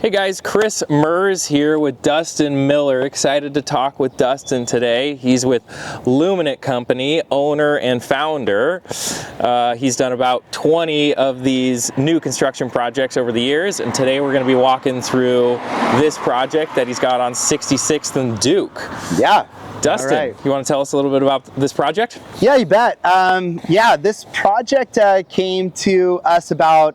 Hey guys, Chris Merz here with Dustin Miller. Excited to talk with Dustin today. He's with Luminent Company, owner and founder. He's done about 20 of these new construction projects over the years, and today we're going to be walking through this project that he's got on 66th and Duke. Yeah. Dustin, right. You want to tell us a little bit about this project? Yeah, you bet. This project came to us about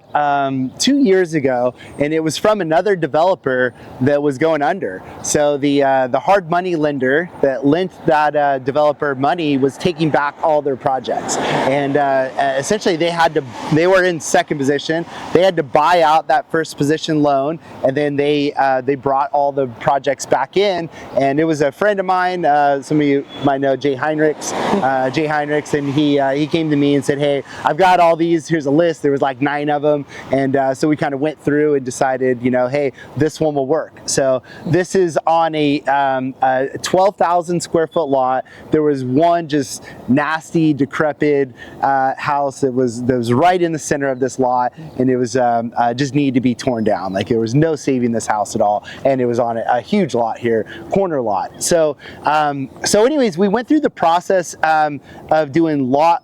2 years ago, and it was from another developer that was going under. So the hard money lender that lent that developer money was taking back all their projects, and essentially they were in second position. They had to buy out that first position loan, and then they brought all the projects back in. And it was a friend of mine. Some of you might know Jay Heinrichs, and he came to me and said, "Hey, I've got all these. Here's a list." There was like 9 of them, and so we kind of went through and decided, hey, this one will work. So this is on a 12,000 square foot lot. There was one just nasty, decrepit house that was right in the center of this lot, and it was just needed to be torn down. Like, there was no saving this house at all, and it was on a huge lot here, corner lot. So anyways, we went through the process of doing lot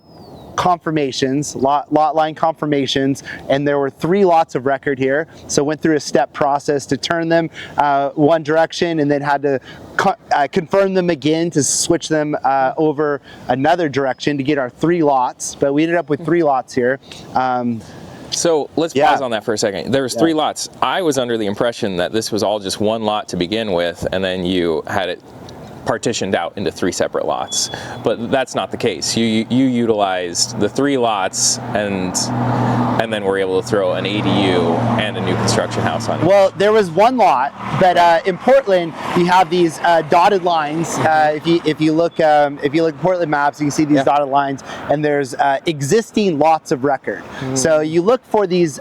confirmations, lot line confirmations, and there were 3 lots of record here. So went through a step process to turn them one direction, and then had to confirm them again to switch them over another direction to get our 3 lots. But we ended up with 3 lots here. So let's pause on that for a second. There was 3 lots. I was under the impression that this was all just one lot to begin with, and then you had it partitioned out into 3 separate lots, but that's not the case. You utilized the 3 lots, and then were able to throw an ADU and a new construction house on it. Well, there was 1 lot, but in Portland you have these dotted lines. If you look at Portland maps, you can see these dotted lines, and there's existing lots of record. So you look for these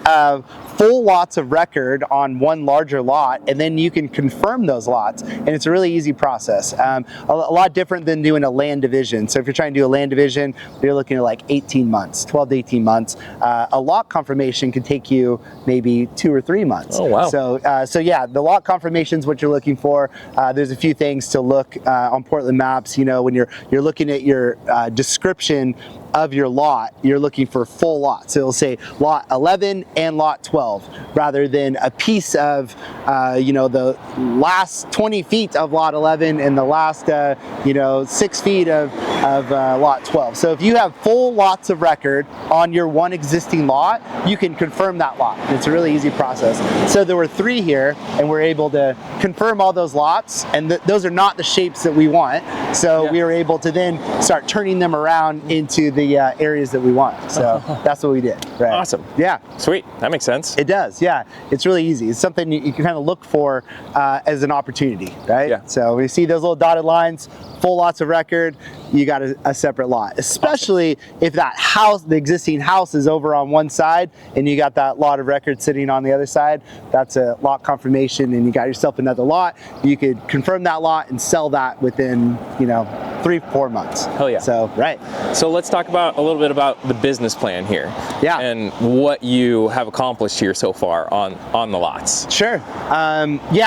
full lots of record on one larger lot, and then you can confirm those lots, and it's a really easy process. A lot different than doing a land division. So if you're trying to do a land division, you're looking at like 18 months, 12 to 18 months. A lot confirmation can take you maybe 2 or 3 months. Oh, wow. So yeah, the lot confirmation is what you're looking for. There's a few things to look on Portland maps. When you're looking at your description of your lot, you're looking for full lots. So it'll say lot 11 and lot 12, rather than a piece of the last 20 feet of lot 11 and the last 6 feet of lot 12. So if you have full lots of record on your one existing lot, you can confirm that lot. It's a really easy process. So there were 3 here, and we're able to confirm all those lots, and those are not the shapes that we want. So we were able to then start turning them around into the areas that we want. So that's what we did. Right. Awesome. Yeah. Sweet. That makes sense. It does. Yeah. It's really easy. It's something you can kind of look for as an opportunity, right? Yeah. So we see those little dotted lines, full lots of record, you got a separate lot, especially if that house, the existing house, is over on one side and you got that lot of record sitting on the other side. That's a lot confirmation, and you got yourself another lot. You could confirm that lot and sell that within 3-4 months. Hell yeah. So right. So let's talk about a little bit about the business plan here. Yeah. And what you have accomplished here so far on the lots. Sure.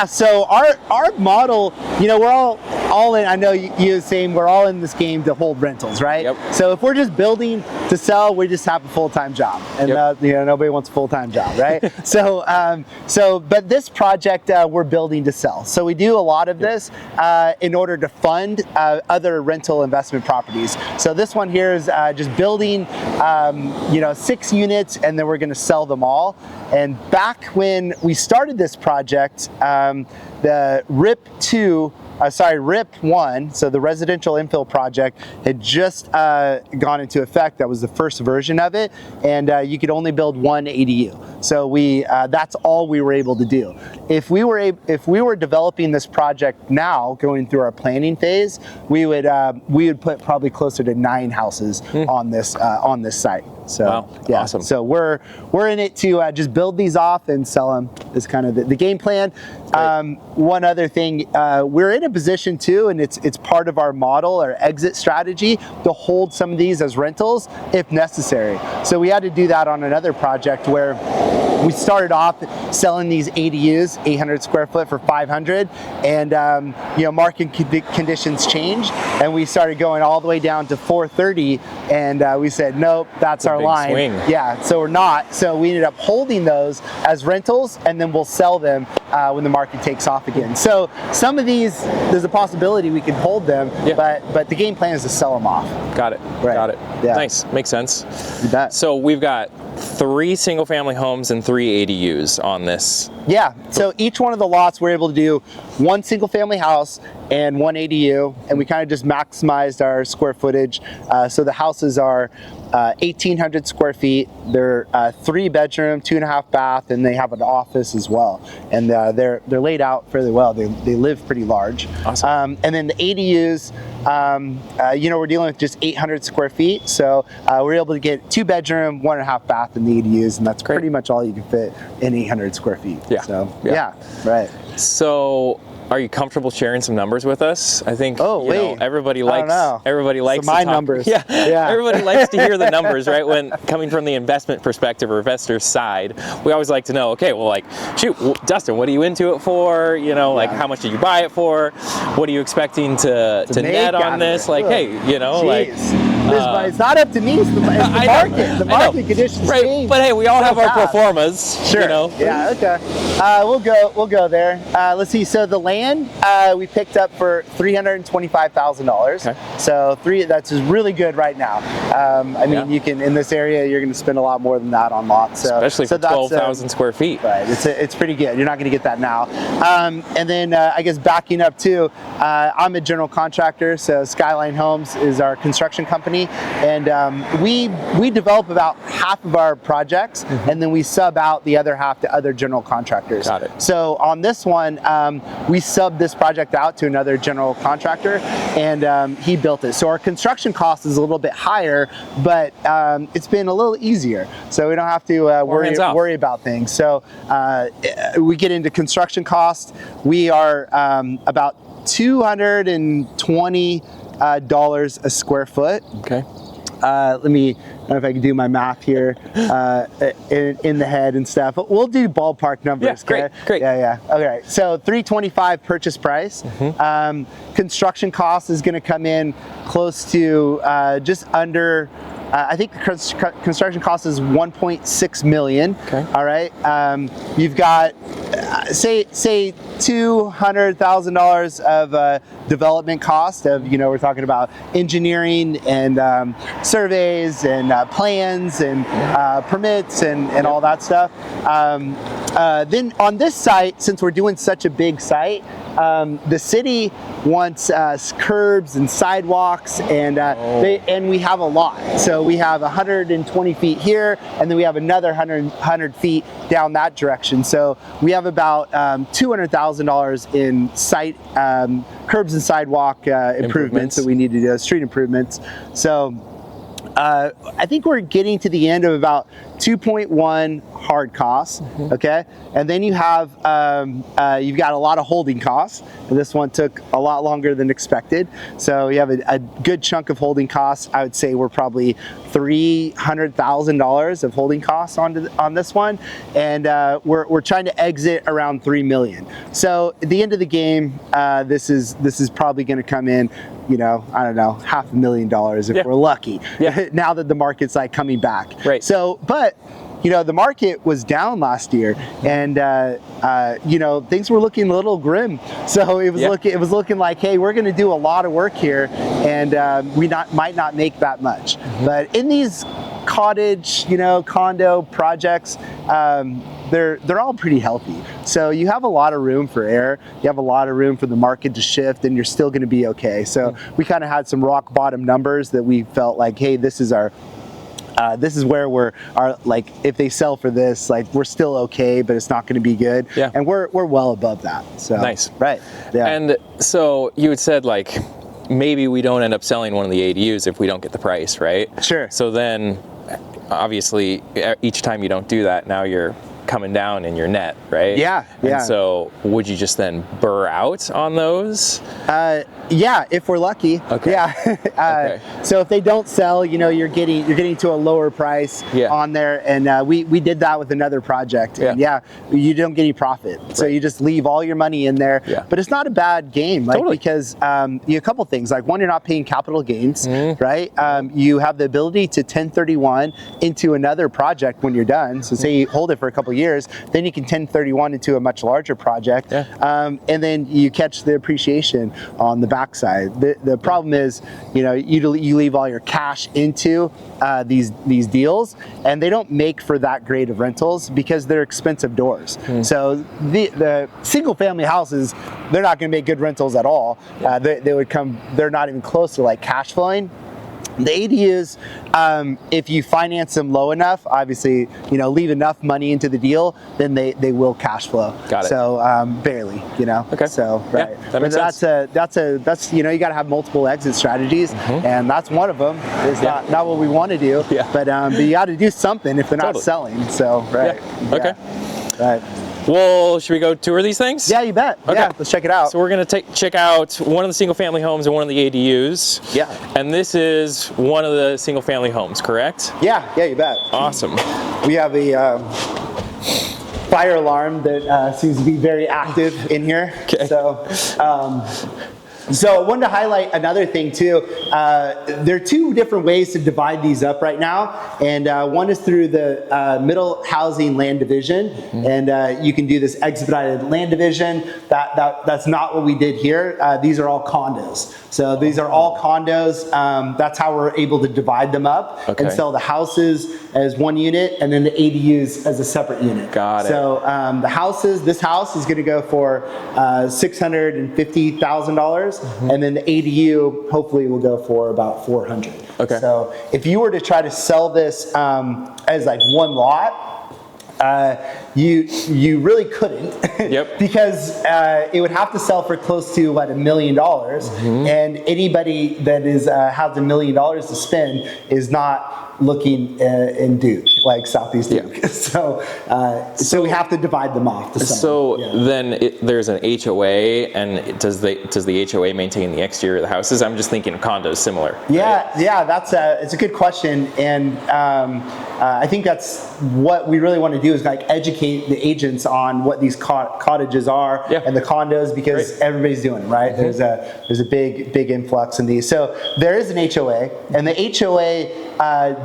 So our model, we're all in. I know you saying we're all in this game to hold rentals, right? Yep. So if we're just building to sell, we just have a full-time job, and nobody wants a full-time job, right? But this project we're building to sell. So we do a lot of this in order to fund other rental investment properties. So this one here is just building 6 units, and then we're going to sell them all. And back when we started this project, the RIP 1, so the residential infill project, had just gone into effect. That was the first version of it, and you could only build 1 ADU. So that's all we were able to do. If we were developing this project now, going through our planning phase, we would put probably closer to 9 houses on this site. So wow. yeah, Awesome. So we're in it to just build these off and sell them. Is kind of the game plan. One other thing, we're in a position too, and it's part of our model, our exit strategy, to hold some of these as rentals if necessary. So we had to do that on another project where we started off selling these ADUs, 800 square foot for 500, and market conditions changed, and we started going all the way down to 430, and we said, nope, that's our line. Swing. Yeah, so we're not. So we ended up holding those as rentals, and then we'll sell them when the market takes off again. So some of these, there's a possibility we can hold them, but the game plan is to sell them off. Got it. Right. Got it. Yeah. Nice. Makes sense. You bet. So we've got 3 single-family homes and 3 ADUs on this. Yeah, so each one of the lots we're able to do 1 single-family house and 1 ADU, and we kind of just maximized our square footage. So the houses are 1,800 square feet. They're 3-bedroom, 2.5 bath, and they have an office as well. And they're laid out fairly well. They live pretty large. Awesome. And then the ADUs, we're dealing with just 800 square feet. So we're able to get 2-bedroom, 1.5 bath in the ADUs, and that's pretty much all you can fit in 800 square feet. Yeah. So right. So are you comfortable sharing some numbers with us? I think everybody likes my numbers. Yeah. Everybody likes to hear the numbers, right? When coming from the investment perspective or investor side, we always like to know, okay, well, like, shoot, Dustin, what are you into it for? Like, how much did you buy it for? What are you expecting to net on this? Like, hey, it's not up to me. It's the market. The market conditions change. But hey, we all have our pro formas. Sure. Yeah. Okay. We'll go there. Let's see. So the land we picked up for $325,000. Okay. So that's really good right now. You can in this area you're going to spend a lot more than that on lots. So, especially for 12,000 square feet. Right. It's pretty good. You're not going to get that now. And then I guess backing up too, I'm a general contractor. So Skyline Homes is our construction company. And we develop about half of our projects, and then we sub out the other half to other general contractors. Got it. So on this one, we subbed this project out to another general contractor, and he built it. So our construction cost is a little bit higher, but it's been a little easier. So we don't have to worry about things. So we get into construction cost. We are about $220 a square foot. Okay. I don't know if I can do my math here in the head and stuff. But we'll do ballpark numbers. Yeah, great. Yeah. Okay. So $325 purchase price. Construction cost is going to come in close to just under. I think the construction cost is $1.6 million. Okay. All right. You've got say $200,000 of development cost of we're talking about engineering and surveys and plans and permits and all that stuff. Then on this site, since we're doing such a big site, the city wants curbs and sidewalks, and we have a lot. So we have 120 feet here, and then we have another 100 feet down that direction. So we have about $200,000 in site curbs and sidewalk improvements that we need to do, street improvements. So I think we're getting to the end of about 2.1 hard costs, okay? And then you have, you've got a lot of holding costs. And this one took a lot longer than expected. So you have a good chunk of holding costs. I would say we're probably $300,000 of holding costs on this one. And we're trying to exit around $3 million. So at the end of the game, this is probably gonna come in, I don't know, $500,000 if we're lucky. Now that the market's like coming back. Right. So, but the market was down last year, and things were looking a little grim. So it was looking like, hey, we're going to do a lot of work here, and we might not make that much. But in these cottage, condo projects, they're all pretty healthy. So you have a lot of room for error. You have a lot of room for the market to shift, and you're still going to be okay. So we kind of had some rock bottom numbers that we felt like, hey, this is where like, if they sell for this, like, we're still okay, but it's not going to be good. Yeah. And we're well above that. So nice. Right. Yeah. And so you had said, like, maybe we don't end up selling one of the ADUs if we don't get the price, right? Sure. So then, obviously, each time you don't do that, now you're coming down in your net, right? Yeah. And so would you just then burr out on those? Yeah, if we're lucky. Okay. Yeah. Okay. So if they don't sell, you're getting to a lower price on there, and we did that with another project. And you don't get any profit, so you just leave all your money in there. Yeah. But it's not a bad game, like because a couple things. Like one, you're not paying capital gains, right? You have the ability to 1031 into another project when you're done. So say you hold it for a couple years, then you can 1031 into a much larger project, and then you catch the appreciation on the backside. The problem is, you leave all your cash into these deals, and they don't make for that great of rentals because they're expensive doors. So the single family houses, they're not going to make good rentals at all. They're not even close to like cash flowing. The ADUs, if you finance them low enough, obviously, leave enough money into the deal, then they will cash flow. Got it. So barely, Okay. So right. Yeah, that makes sense. That's you got to have multiple exit strategies, and that's one of them. It's not what we want to do, but you got to do something if they're not selling. So right. Yeah. Okay. Right. Well, should we go tour these things? Yeah, you bet. Okay. Yeah, let's check it out. So we're going to check out one of the single family homes and one of the ADUs. Yeah. And this is one of the single family homes, correct? Yeah, you bet. Awesome. We have a fire alarm that seems to be very active in here. Okay. So I wanted to highlight another thing too. There are two different ways to divide these up right now, and one is through the middle housing land division, and you can do this expedited land division. That's not what we did here. These are all condos. So these are all condos. That's how we're able to divide them up and sell the houses as one unit, and then the ADUs as a separate unit. Got it. So this house is going to go for $650,000. And then the ADU hopefully will go for about 400. Okay. So if you were to try to sell this as like one lot, you really couldn't. Yep. Because it would have to sell for close to $1 million, and anybody that has $1 million to spend is not looking in Duke, like Southeast Duke. So we have to divide them off. Then there's an HOA, and does the HOA maintain the exterior of the houses? I'm just thinking condos similar. Right? Yeah, it's a good question, and I think that's what we really want to do is like educate the agents on what these cottages are and the condos, because everybody's doing it, right? There's a big influx in these. So there is an HOA, and the HOA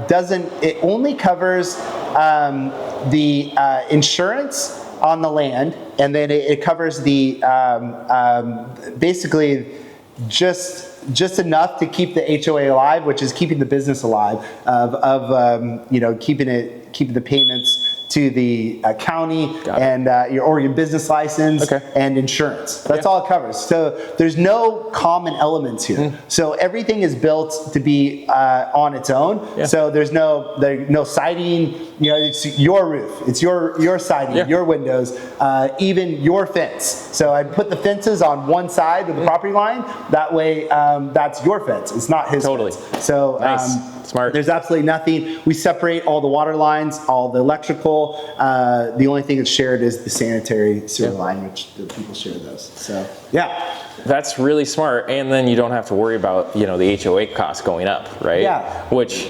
it only covers the insurance on the land, and then it covers the basically just enough to keep the HOA alive, which is keeping the business alive, keeping the payments to the county and your Oregon business license and insurance. That's all it covers. So there's no common elements here. So everything is built to be on its own. So there's no siding. It's your roof. It's your siding, your windows, even your fence. So I put the fences on one side of the property line. That way, that's your fence. It's not his fence. So nice. Smart. There's absolutely nothing. We separate all the water lines, all the electrical. The only thing that's shared is the sanitary sewer line, which the people share those. So that's really smart. And then you don't have to worry about the HOA costs going up, right? Yeah. Which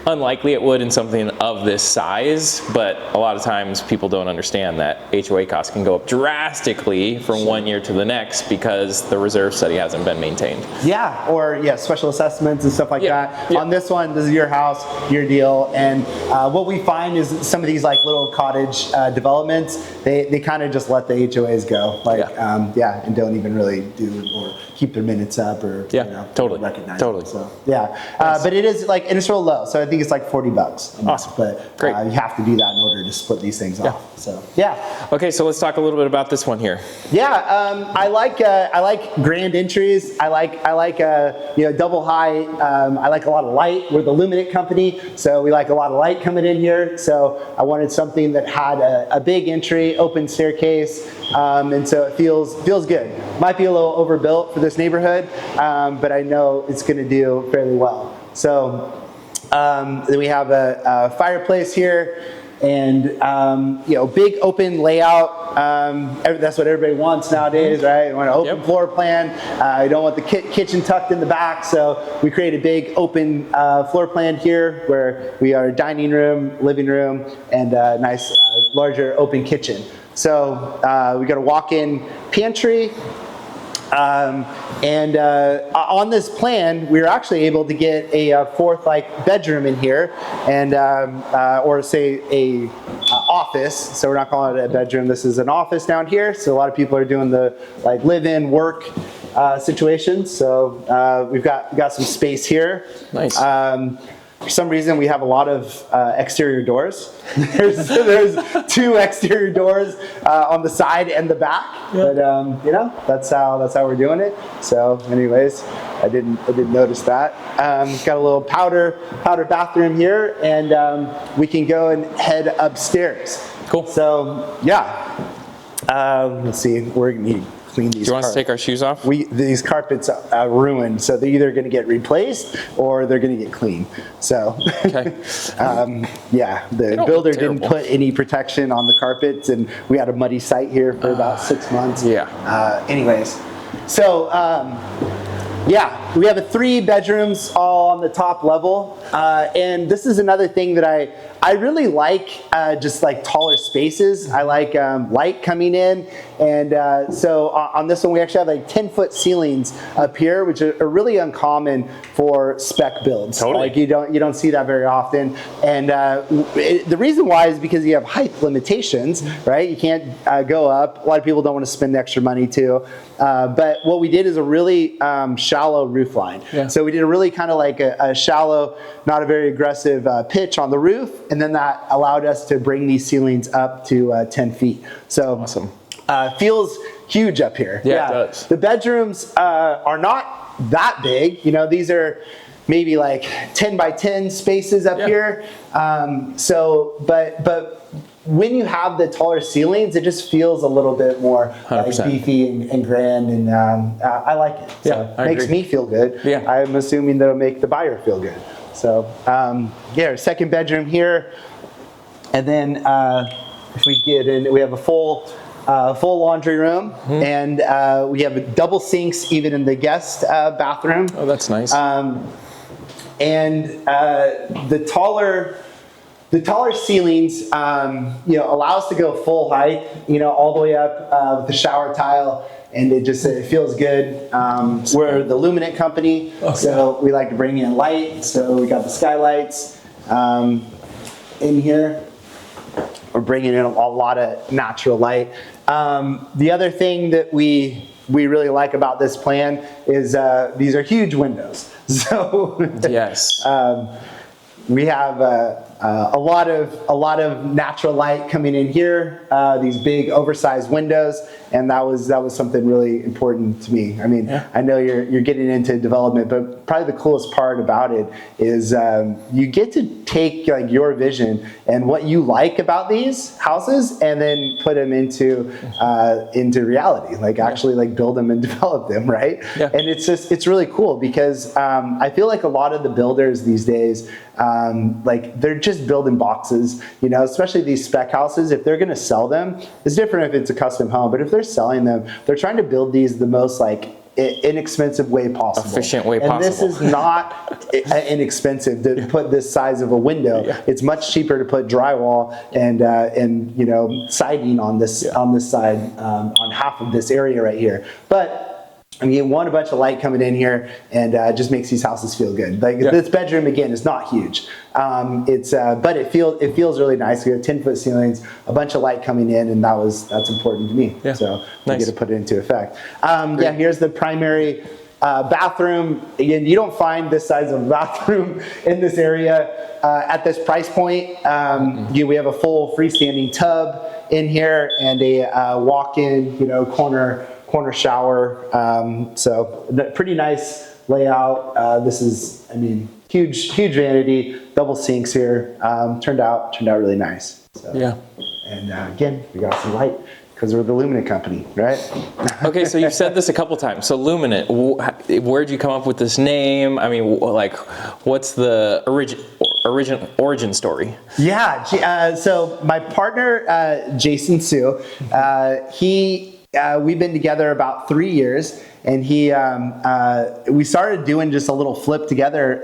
unlikely it would in something of this size, but a lot of times people don't understand that HOA costs can go up drastically from one year to the next because the reserve study hasn't been maintained. Yeah, or special assessments and stuff like that. On this one, this is your house, your deal, and what we find is some of these like little cottage developments, they kind of just let the HOAs go, and don't even really do or keep their minutes up or totally recognize totally. Them. So but it is like, and it's real low, so I think it's like $40. Awesome. But great. You have to do that in order to split these things off. So okay, so let's talk a little bit about this one here. I like grand entries. I like double high. I like a lot of light. We're the Luminent company, so we like a lot of light coming in here. So I wanted something that had a big entry, open staircase, and so it feels good. Might be a little overbuilt for this neighborhood, but I know it's going to do fairly well. So then we have a fireplace here, and big open layout. That's what everybody wants nowadays, right? You want an open floor plan. You don't want the kitchen tucked in the back, so we create a big open floor plan here where we are dining room, living room, and a nice larger open kitchen. So we got a walk-in pantry. On this plan, we were actually able to get a fourth bedroom in here, and or say a office. So we're not calling it a bedroom. This is an office down here. So a lot of people are doing the live-in work situations. So we've got some space here. Nice. For some reason, we have a lot of exterior doors. There's 2 exterior doors on the side and the back, but that's how we're doing it. So, anyways, I didn't notice that. Got a little powder bathroom here, and we can go and head upstairs. Cool. So, yeah. Let's see. We're gonna need clean these. Do you want us to take our shoes off? These carpets are ruined, so they're either going to get replaced or they're going to get clean. So, okay. The builder didn't put any protection on the carpets, and we had a muddy site here for about 6 months. Yeah. Anyways, so we have 3 bedrooms all on the top level, and this is another thing that I really like, just taller spaces. I like light coming in, and so on this one we actually have 10-foot ceilings up here, which are really uncommon for spec builds. Totally. You don't see that very often, and the reason why is because you have height limitations, right? You can't go up. A lot of people don't want to spend extra money too, but what we did is a really shallow roof line. Yeah. So we did a really kind of a shallow, not a very aggressive pitch on the roof, and then that allowed us to bring these ceilings up to 10 feet. So awesome. Feels huge up here. Yeah, it does. The bedrooms are not that big. These are maybe 10 by 10 spaces up here. But when you have the taller ceilings, it just feels a little bit more beefy and grand, and I like it. So it makes me feel good. Yeah. I'm assuming that'll make the buyer feel good. So our second bedroom here, and then if we get in, we have a full laundry room, and we have double sinks even in the guest bathroom. Oh, that's nice. And the taller ceilings, allow us to go full height, all the way up with the shower tile, and it feels good. We're the Luminent company, so we like to bring in light. So we got the skylights in here. We're bringing in a lot of natural light. The other thing that we really like about this plan is these are huge windows. So yes. We have a lot of natural light coming in here. These big oversized windows, and that was something really important to me. I mean, I know you're getting into development, but probably the coolest part about it is you get to take your vision and what you like about these houses, and then put them into reality. Actually build them and develop them, right? Yeah. And it's really cool because I feel like a lot of the builders these days, they're just building boxes, especially these spec houses. If they're going to sell them, it's different if it's a custom home, but if they're selling them, they're trying to build these the most inexpensive way possible. Efficient way possible. And this is not inexpensive to put this size of a window. Yeah. It's much cheaper to put drywall and siding on this side, on half of this area right here. But I mean, you want a bunch of light coming in here, and it just makes these houses feel good. This bedroom again is not huge. But it feels really nice. We have 10-foot ceilings, a bunch of light coming in, and that's important to me. Yeah. So we get to put it into effect. Here's the primary bathroom. Again, you don't find this size of bathroom in this area at this price point. We have a full freestanding tub in here and a walk-in, corner shower. So pretty nice layout. This is, huge vanity, double sinks here. Turned out really nice. So, yeah. And again, we got some light because we're the Luminent company, right? Okay, so you've said this a couple times. So Luminent, where'd you come up with this name? I mean, what's the origin story. Yeah. So my partner, Jason Sue, we've been together about 3 years, and we started doing just a little flip together,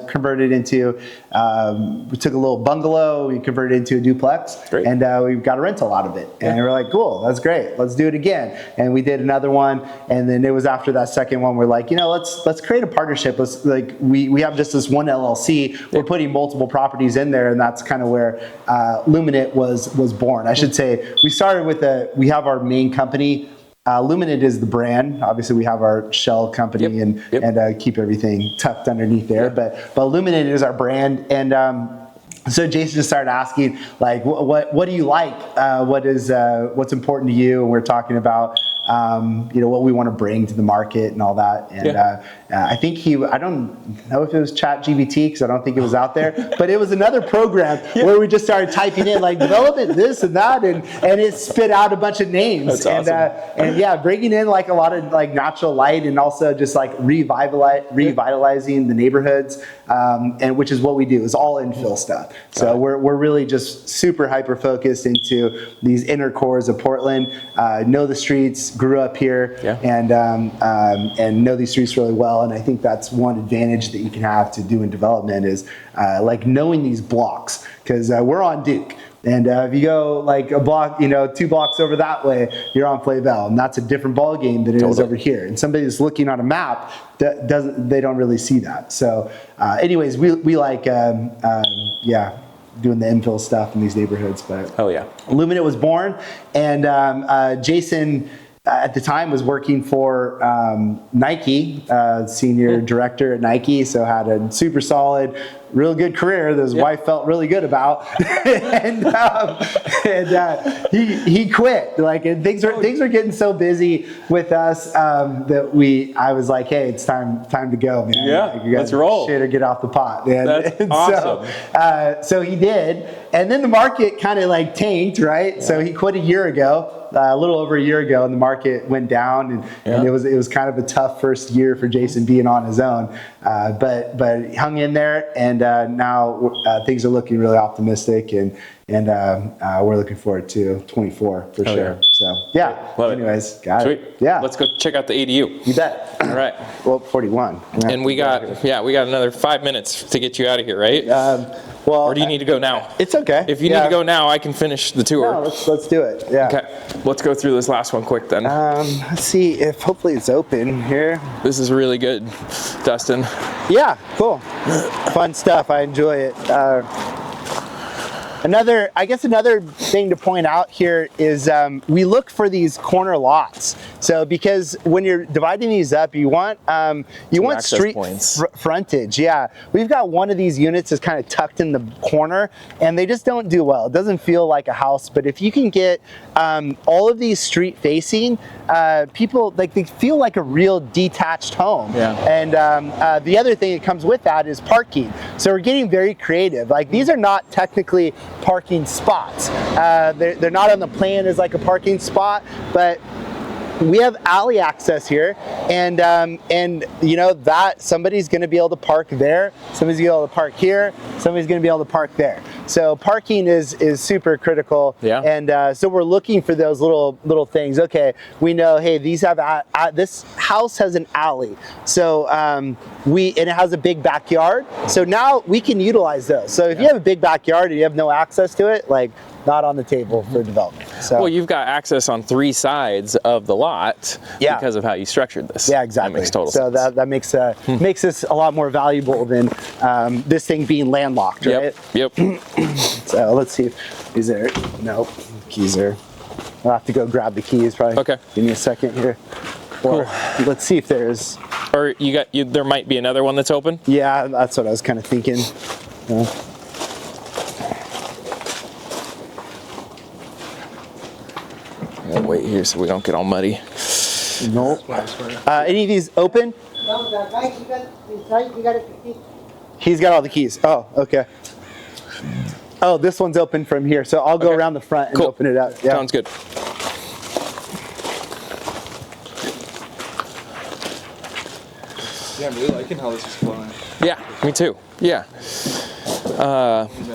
converted into, we took a little bungalow, we converted into a duplex, Great. and we got a rental out of it. And we're like, cool, that's great, let's do it again. And we did another one, and then it was after that second one, we're like, let's create a partnership. We have just this one LLC, we're putting multiple properties in there, and that's kind of where Luminent was born. I should say, we have our main company. Luminent is the brand. Obviously, we have our shell company and keep everything tucked underneath there. But Luminent is our brand. And so Jason just started asking, like, what do you like? What's important to you? And we're talking about what we want to bring to the market and all that. And I think I don't know if it was ChatGPT, because I don't think it was out there, but it was another program where we just started typing in like development this and that, and it spit out a bunch of names. That's awesome. And bringing in like a lot of like natural light, and also just like revitalizing the neighborhoods, and which is what we do, is all infill stuff. So we're really just super hyper focused into these inner cores of Portland, know the streets, grew up here, and know these streets really well. And I think that's one advantage that you can have to doing development is like knowing these blocks, because we're on Duke. And if you go like a block, 2 blocks over that way, you're on Flavel, and that's a different ball game than it is over here. And somebody that's looking on a map they don't really see that. So, anyways, we like doing the infill stuff in these neighborhoods. But Luminent was born, and Jason at the time was working for Nike, senior director at Nike, so had a super solid, real good career that his wife felt really good about. and he quit. Like, and things were getting so busy with us that I was like, hey, it's time to go, man. Like, let's roll. Shit or get off the pot, man. That's awesome. So he did, and then the market kind of like tanked, right? Yeah. So he quit a year ago. A little over a year ago, and the market went down, and it was kind of a tough first year for Jason being on his own, but he hung in there, and now things are looking really optimistic, and we're looking forward to 24 for sure. Yeah. So anyways, got Sweet. it. Yeah, let's go check out the ADU. You bet. All right. Well, 41. And we got another 5 minutes to get you out of here, right? Or do you need to go now? It's okay. If you need to go now, I can finish the tour. No, let's do it. Yeah. Okay. Let's go through this last one quick then. Let's see if hopefully it's open here. This is really good, Dustin. Yeah, cool. Fun stuff. I enjoy it. Another thing to point out here is we look for these corner lots. So because when you're dividing these up, you want street frontage. Yeah, we've got one of these units that's kind of tucked in the corner, and they just don't do well. It doesn't feel like a house. But if you can get all of these street facing, people they feel like a real detached home. Yeah. And the other thing that comes with that is parking. So we're getting very creative. Like, these are not technically parking spots. They're not on the plan as like a parking spot, but we have alley access here, and that somebody's going to be able to park there, somebody's going to be able to park here, somebody's going to be able to park there. So parking is super critical. Yeah. And so we're looking for those little things. Okay, we know, hey, these have this house has an alley, so and it has a big backyard. So now we can utilize those. So if you have a big backyard and you have no access to it, like, not on the table for development. So, well, you've got access on 3 sides of the lot because of how you structured this. Yeah, exactly. That makes total sense. So that makes this a lot more valuable than this thing being landlocked, right? Yep. So let's see if is there. Nope, keys there. I'll have to go grab the keys. Probably. Okay. Give me a second here. Or let's see if there's. Or there might be another one that's open. Yeah, that's what I was kind of thinking. I'll wait here so we don't get all muddy. Nope. Any of these open? No, guys, you got a key. He's got all the keys. Oh, okay. Oh, this one's open from here, so I'll go around the front and open it up. Yeah. Sounds good. Yeah, I'm really liking how this is flowing. Yeah, me too. Yeah.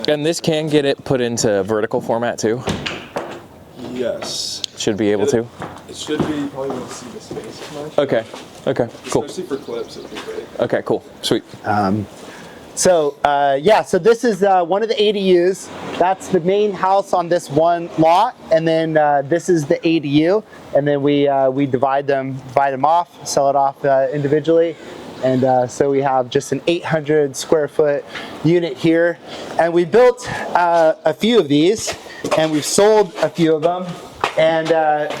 And this can get it put into vertical format too? Yes. Should be able to? It should be. You probably won't see the space as much. Okay. Okay, cool. Especially for clips, it'd be great. Okay, cool. Sweet. So so this is one of the ADUs. That's the main house on this one lot, and then this is the ADU, and then we divide them off, sell it off individually, and so we have just an 800 square foot unit here, and we built a few of these, and we've sold a few of them, and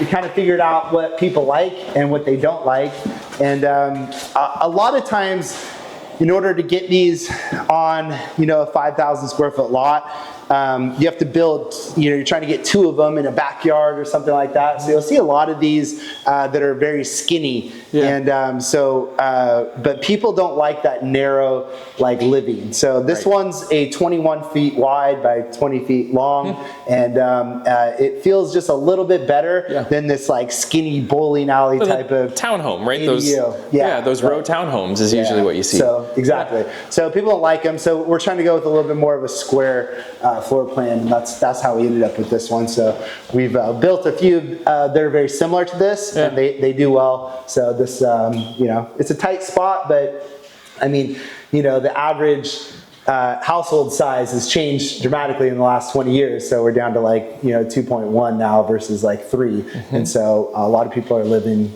we kind of figured out what people like and what they don't like, and a lot of times, in order to get these on, a 5,000 square foot lot, you have to build, you're trying to get 2 of them in a backyard or something like that. So you'll see a lot of these that are very skinny. Yeah. And but people don't like that narrow, living. So this one's a 21 feet wide by 20 feet long. And it feels just a little bit better than this skinny bowling alley type of townhome, right? ADU. Those row townhomes is usually what you see. So exactly. Yeah. So people don't like them. So we're trying to go with a little bit more of a square floor plan, and that's how we ended up with this one. So we've built a few that are very similar to this, and they do well. So this, it's a tight spot, but I mean, the average household size has changed dramatically in the last 20 years. So we're down to 2.1 now versus 3, and so a lot of people are living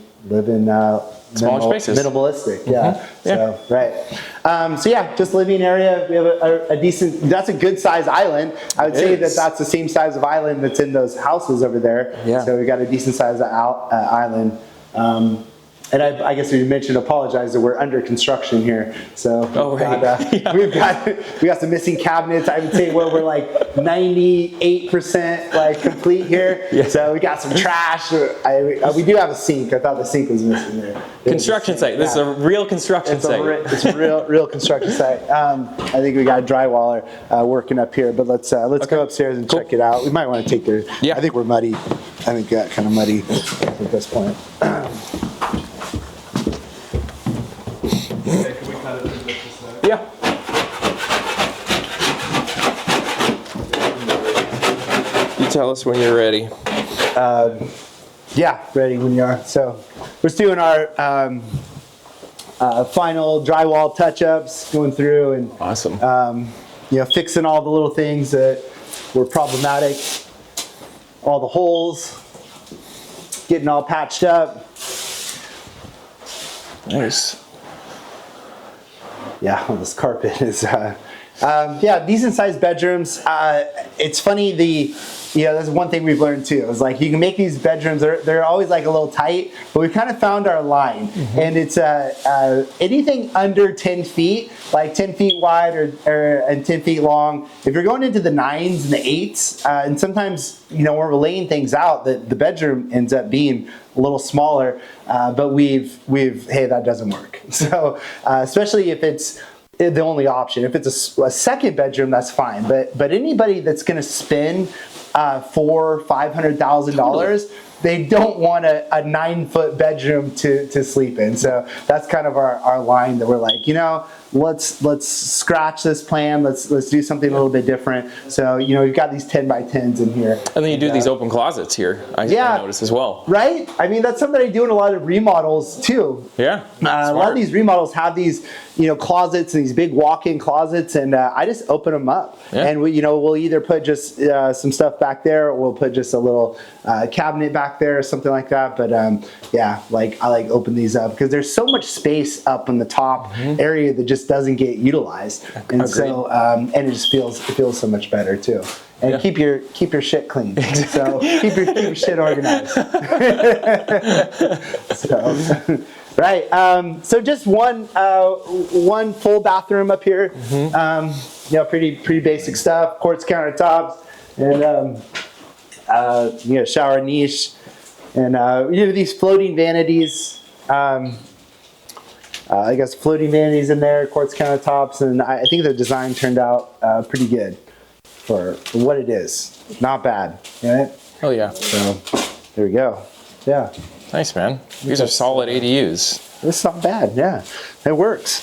smaller spaces, minimalistic. So right. Just living area. We have a decent. That's a good size island. I would say that's the same size of island that's in those houses over there. Yeah. So we got a decent size island. And I guess we mentioned, apologize that we're under construction here. So we got some missing cabinets. I would say we're 98% complete here. Yeah. So we got some trash. We do have a sink. I thought the sink was missing there. Construction site. This is a real construction site. It's a real construction site. I think we got a drywaller working up here, but let's go upstairs and check it out. We might want to take their. Yeah. I think we're muddy. I think got kind of muddy at this point. Yeah. You tell us when you're ready. Ready when you are. So we're just doing our final drywall touch-ups, going through and awesome. Fixing all the little things that were problematic, all the holes, getting all patched up. Nice. Yeah, well, this carpet is, decent sized bedrooms. It's funny, that's one thing we've learned too. It's you can make these bedrooms, they're always a little tight, but we've kind of found our line. Mm-hmm. And it's anything under 10 feet, 10 feet wide and 10 feet long. If you're going into the 9s and the 8s, and sometimes, when we're laying things out, the bedroom ends up being a little smaller, but hey, that doesn't work. So especially if it's the only option. If it's a second bedroom, that's fine. But anybody that's going to spend $500,000, they don't want a 9-foot bedroom to sleep in. So that's kind of our line that we're let's scratch this plan. Let's do something a little bit different. So we've got these 10 by 10s in here. And then you do these open closets here. I noticed as well. Right. I mean, that's something I do in a lot of remodels too. Yeah. A lot of these remodels have these closets and these big walk-in closets, and I just open them up. Yeah. And we'll either put just some stuff back there, or we'll put just a little cabinet back there or something like that. But I open these up because there's so much space up in the top area that just doesn't get utilized. And agreed. So and it just feels so much better too. And keep your shit clean. So keep your shit organized. So right. So just one full bathroom up here. Mm-hmm. Pretty basic stuff. Quartz countertops and shower niche, and these floating vanities. I guess floating vanities in there, quartz countertops, and I think the design turned out pretty good for what it is. Not bad, right? Oh yeah. So there we go. Yeah. Nice, man. These are solid ADUs. It's not bad. Yeah, it works.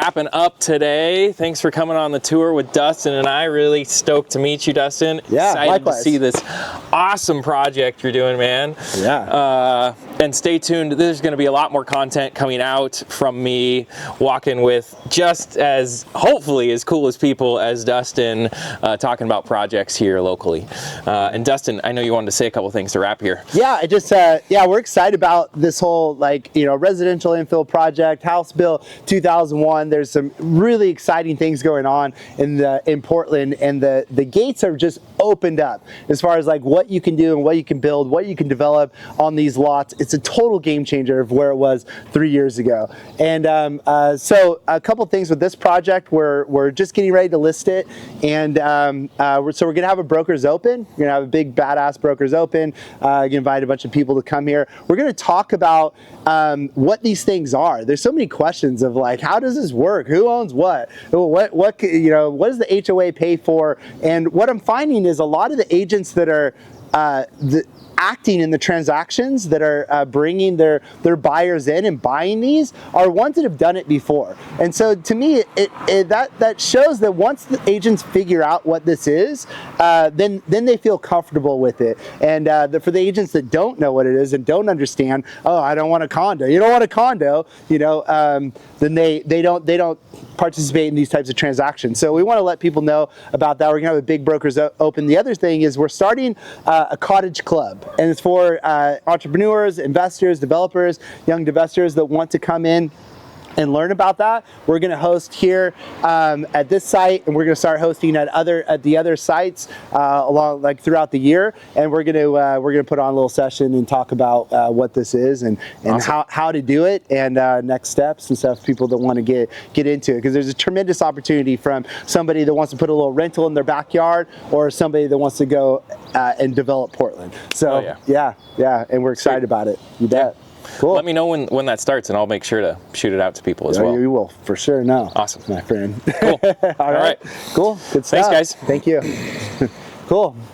wrapping up today. Thanks for coming on the tour with Dustin and I. Really stoked to meet you, Dustin. Yeah, excited likewise. to see this awesome project you're doing, man. Yeah. And stay tuned. There's going to be a lot more content coming out from me walking with just as, hopefully, as cool as people as Dustin, talking about projects here locally. And Dustin, I know you wanted to say a couple things to wrap here. Yeah, I just, we're excited about this whole, residential infill project, House Bill 2001. There's some really exciting things going on in Portland, and the gates are just opened up as far as what you can do and what you can build, what you can develop on these lots. It's a total game changer of where it was 3 years ago. And so a couple things with this project, we're just getting ready to list it, and we're gonna have a brokers open. We're gonna have a big badass brokers open. You invite a bunch of people to come here. We're gonna talk about what these things are. There's so many questions of how does this work? Who owns what? What does the HOA pay for? And what I'm finding is a lot of the agents that are acting in the transactions that are bringing their buyers in and buying these are ones that have done it before. And so to me, that shows that once the agents figure out what this is, then they feel comfortable with it. And for the agents that don't know what it is and don't understand, oh, I don't want a condo. You don't want a condo, then they don't participate in these types of transactions. So we want to let people know about that. We're gonna have a big brokers open. The other thing is we're starting a Cottage Club, and it's for entrepreneurs, investors, developers, young investors that want to come in and learn about that. We're going to host here at this site, and we're going to start hosting at the other sites along throughout the year. And we're going to put on a little session and talk about what this is and awesome. how to do it, and next steps and stuff. People that want to get into it, because there's a tremendous opportunity from somebody that wants to put a little rental in their backyard, or somebody that wants to go and develop Portland. So yeah, and we're excited about it. You bet. Cool. Let me know when that starts, and I'll make sure to shoot it out to people as well. You will, for sure. No. Awesome. My friend. Cool. All right. Cool. Good stuff. Thanks, guys. Thank you. Cool.